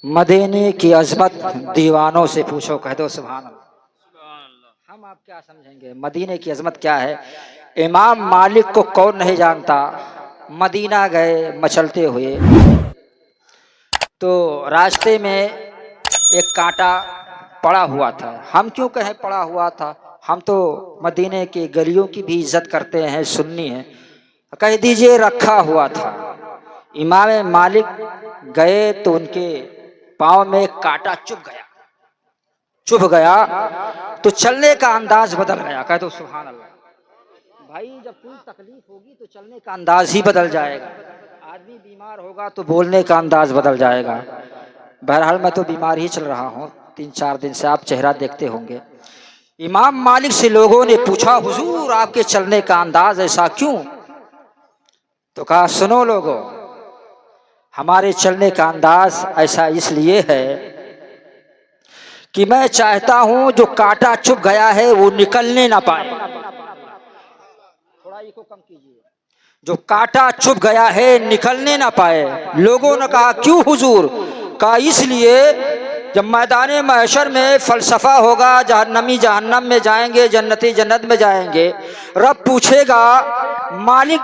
मदीने की अजमत दीवानों से पूछो, कह दो सुभान अल्लाह। हम आप क्या समझेंगे मदीने की अजमत क्या है। इमाम मालिक को कौन नहीं जानता। मदीना गए मचलते हुए तो रास्ते में एक कांटा पड़ा हुआ था। हम क्यों कहें पड़ा हुआ था, हम तो मदीने की गलियों की भी इज्जत करते हैं, सुन्नी है, कह दीजिए रखा हुआ था। इमाम मालिक गए तो उनके पाँव में एक कांटा चुभ गया तो चलने का अंदाज बदल गया। कह दो सुभान अल्लाह। भाई जब कोई तकलीफ होगी तो चलने का अंदाज ही बदल जाएगा। आदमी बीमार होगा तो बोलने का अंदाज बदल जाएगा। बहरहाल मैं तो बीमार ही चल रहा हूँ 3-4 दिन से, आप चेहरा देखते होंगे। इमाम मालिक से लोगों ने पूछा, हुजूर आपके चलने का अंदाज ऐसा क्यों? तो कहा, सुनो लोगों, हमारे चलने का अंदाज ऐसा इसलिए है कि मैं चाहता हूं जो कांटा चुभ गया है वो निकलने ना पाए। थोड़ा इसको कम कीजिए। जो कांटा चुभ गया है निकलने ना पाए। लोगों ने कहा, क्यों हुजूर? कहा, इसलिए जब मैदान महशर में फलसफा होगा, जहन्नमी जहन्नम में जाएंगे, जन्नती जन्नत में जाएंगे, रब पूछेगा, मालिक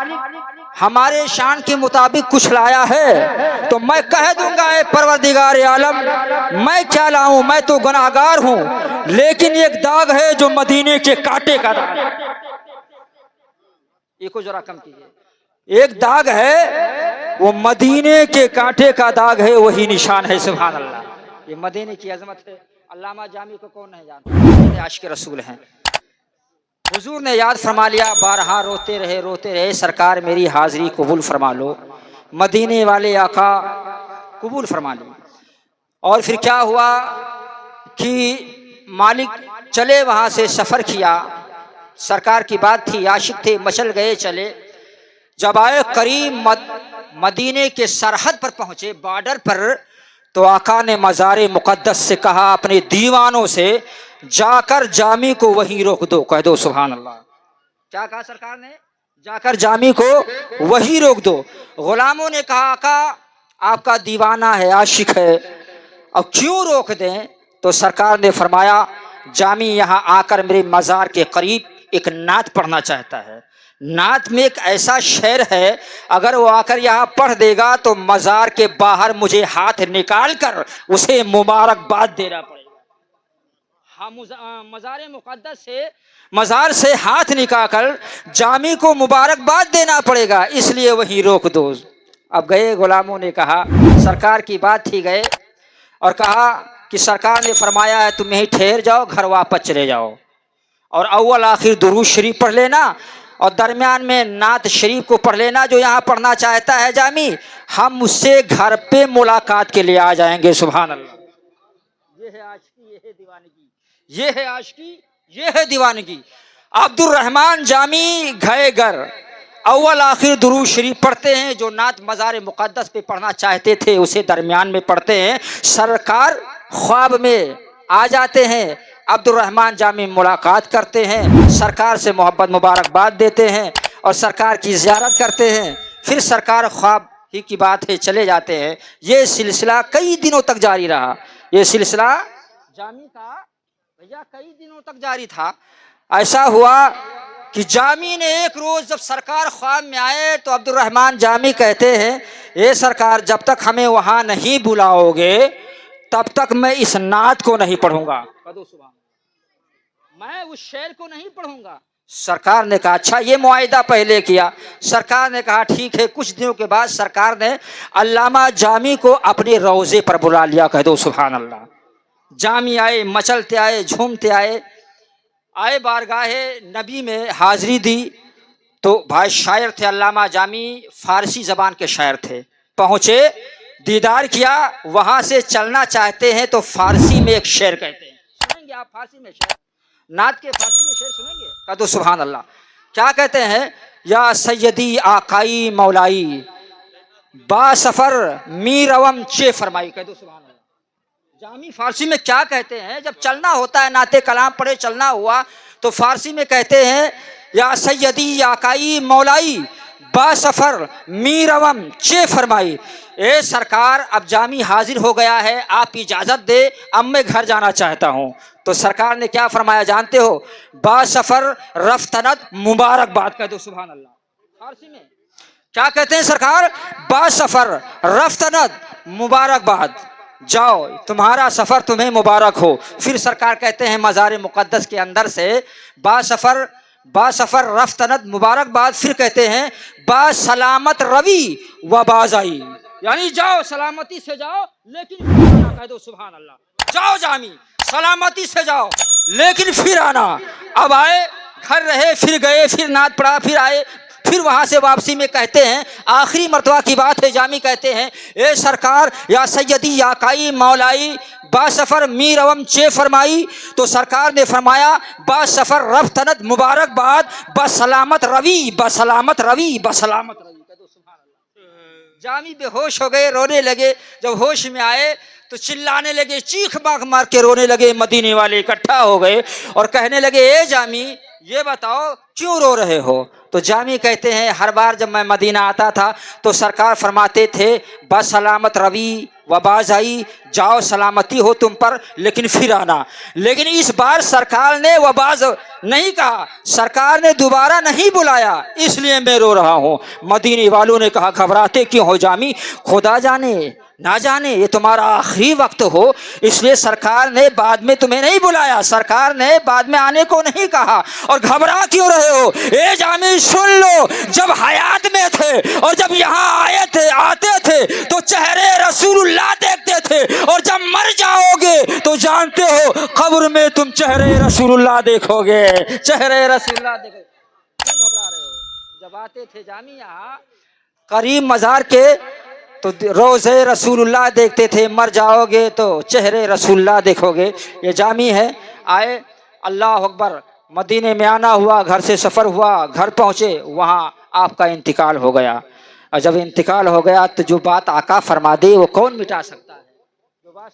हमारे शान के मुताबिक कुछ लाया है? तो मैं कह दूंगा, ए परवरदिगार आलम, मैं क्या लाऊं, मैं तो गुनाहगार हूं, लेकिन एक दाग है जो मदीने के कांटे का दाग है। इसको जरा कम कीजिए। एक दाग है, वो मदीने के कांटे का दाग है, वही निशान है। सुभान अल्लाह, ये मदीने की अजमत है। अल्लामा जामी को कौन नहीं जानता, आशिक रसूल हैं। हुजूर ने याद फरमा लिया, बारहा रोते रहे, सरकार मेरी हाजिरी कबूल फरमा लो, मदीने वाले आका कबूल फरमा लो। और फिर क्या हुआ कि मालिक चले, वहां से सफर किया, सरकार की बात थी, आशिक थे, मचल गए चले। जब आए करीब मदीने के सरहद पर पहुंचे, बॉर्डर पर, तो आका ने मज़ार मुक़द्दस से कहा अपने दीवानों से, जाकर जामी को वहीं रोक दो। कह दो सुभान अल्लाह। क्या कहा सरकार ने? जाकर जामी को वहीं रोक दो। गुलामों ने कहा, आका आपका दीवाना है, आशिक है, अब क्यों रोक दें? तो सरकार ने फरमाया, जामी यहाँ आकर मेरे मज़ार के करीब एक नात पढ़ना चाहता है। नात में एक ऐसा शेर है, अगर वो आकर यहाँ पढ़ देगा तो मज़ार के बाहर मुझे हाथ निकाल कर उसे मुबारकबाद देना पड़ेगा। हाँ, मज़ार मुक़द्दस से, मज़ार से हाथ निकाल कर जामी को मुबारकबाद देना पड़ेगा, इसलिए वहीं रोक दो। अब गए, गुलामों ने कहा, सरकार की बात थी, गए और कहा कि सरकार ने फरमाया है तुम यहीं ठहर जाओ, घर वापस चले जाओ, और अव्वल आखिर दुरूद शरीफ पढ़ लेना, और दरमियान में नात शरीफ को पढ़ लेना जो यहाँ पढ़ना चाहता है जामी, हम उससे घर पे मुलाकात के लिए आ जाएंगे। सुभान अल्लाह। ये है आशिकी, ये है दीवानगी, ये है आशिकी, ये है दीवानगी। अब्दुल रहमान जामी गए घर, अव्वल आखिर दुरूद शरीफ पढ़ते हैं, जो नात मज़ार मुक़द्दस पे पढ़ना चाहते थे उसे दरमियान में पढ़ते हैं। सरकार ख्वाब में आ जाते हैं, अब्दुल रहमान जामी मुलाकात करते हैं, सरकार से मोहब्बत मुबारकबाद देते हैं और सरकार की ज़ियारत करते हैं। फिर सरकार ख्वाब ही की बात है चले जाते हैं। ये सिलसिला कई दिनों तक जारी रहा। ये सिलसिला जामी का भैया कई दिनों तक जारी था। ऐसा हुआ कि जामी ने एक रोज़ जब सरकार ख्वाब में आए तो अब्दुल रहमान जामी कहते हैं, ये सरकार जब तक हमें वहाँ नहीं बुलाओगे तब तक मैं इस नात को नहीं पढ़ूंगा, मैं उस शेर को नहीं पढ़ूंगा। सरकार ने कहा, अच्छा ये मुआहिदा पहले किया। सरकार ने कहा ठीक है। कुछ दिनों के बाद सरकार ने अल्लामा जामी को अपने रोज़े पर बुला लिया। कह दो सुभान अल्लाह। जामी आए, मचलते आए, झूमते आए, आए बारगाहे नबी में हाजिरी दी। तो भाई शायर थे अल्लामा जामी, फारसी ज़बान के शायर थे। पहुँचे, दीदार किया, वहाँ से चलना चाहते हैं तो फारसी में एक शेर कहते हैं, सुनेंगे आप फारसी में शेर, नात के फारसी में शेर सुनेंगे? कह दो सुभान अल्लाह। क्या कहते हैं? या सैयदी आकाई मौलाई बासफर मीरवम चे फरमाई। कह दो सुभान अल्लाह। जामी फारसी में क्या कहते हैं? जब चलना होता है, नाते कलाम पढ़े चलना हुआ, तो फारसी में कहते हैं, या सैयदी आकाई मौलाई बासफर मीरवम चे फरमाई, ए सरकार अब जामी हाजिर हो गया है, आप इजाजत दे, अब मैं घर जाना चाहता हूँ। तो सरकार ने क्या फरमाया जानते हो? बासफर रफ्तनत मुबारकबाद कह दो, सुभान अल्लाह। फारसी में क्या कहते हैं सरकार? बासफर रफ्तनत मुबारकबाद, जाओ तुम्हारा सफर तुम्हें मुबारक हो। फिर सरकार कहते हैं मज़ार मुक़द्दस के अंदर से बासफर रफ्तनत मुबारकबाद, फिर कहते हैं बासलामत रवी व बाज़ाई, यानी जाओ सलामती से जाओ लेकिन फिर आना, कह दो सुभान अल्लाह। जाओ जामी सलामती से जाओ लेकिन फिर आना। अब आए, घर रहे, फिर गए, फिर नाद पड़ा, फिर आए, फिर वहां से वापसी में कहते हैं, आखिरी मर्तबा की बात है, जामी कहते हैं, ए सरकार या सैयदी या काई मौलाई बासफर मीरवम चे फरमाई। तो सरकार ने फरमाया बासफर रफ्तनत मुबारकबाद बसलामत रवी बसलामत रवी बसलामत रवी। जामी बेहोश हो गए, रोने लगे। जब होश में आए तो चिल्लाने लगे, चीख बाग मार के रोने लगे। मदीने वाले इकट्ठा हो गए और कहने लगे, ए जामी ये बताओ क्यों रो रहे हो? तो जामी कहते हैं, हर बार जब मैं मदीना आता था तो सरकार फरमाते थे बसलामत रवी व बाज़ाई, जाओ सलामती हो तुम पर लेकिन फिर आना। लेकिन इस बार सरकार ने व बाज़ नहीं कहा, सरकार ने दोबारा नहीं बुलाया, इसलिए मैं रो रहा हूँ। मदीने वालों ने कहा, घबराते क्यों हो जामी? खुदा जाने ना जाने ये तुम्हारा आखिरी वक्त हो, इसलिए सरकार ने बाद में तुम्हें नहीं बुलाया, सरकार ने बाद में आने को नहीं कहा। और घबरा क्यों रहे हो? ए जामी सुन लो, जब हयात में थे और जब यहाँ आते थे तो चेहरे रसूलुल्लाह देखते थे, और जब मर जाओगे तो जानते हो कब्र में तुम चेहरे रसूलुल्लाह देखोगे, चेहरे रसूलुल्लाह देखोगे। क्यों घबरा रहे हो? जब आते थे जामी यहाँ करीब मज़ार के तो रोज़े रसूलुल्लाह देखते थे, मर जाओगे तो चेहरे रसूलुल्लाह देखोगे। ये जामी है। आए, अल्लाह अकबर, मदीने में आना हुआ, घर से सफ़र हुआ, घर पहुँचे, वहाँ आपका इंतकाल हो गया। और जब इंतकाल हो गया तो जो बात आका फरमा दे वो कौन मिटा सकता है? जो बात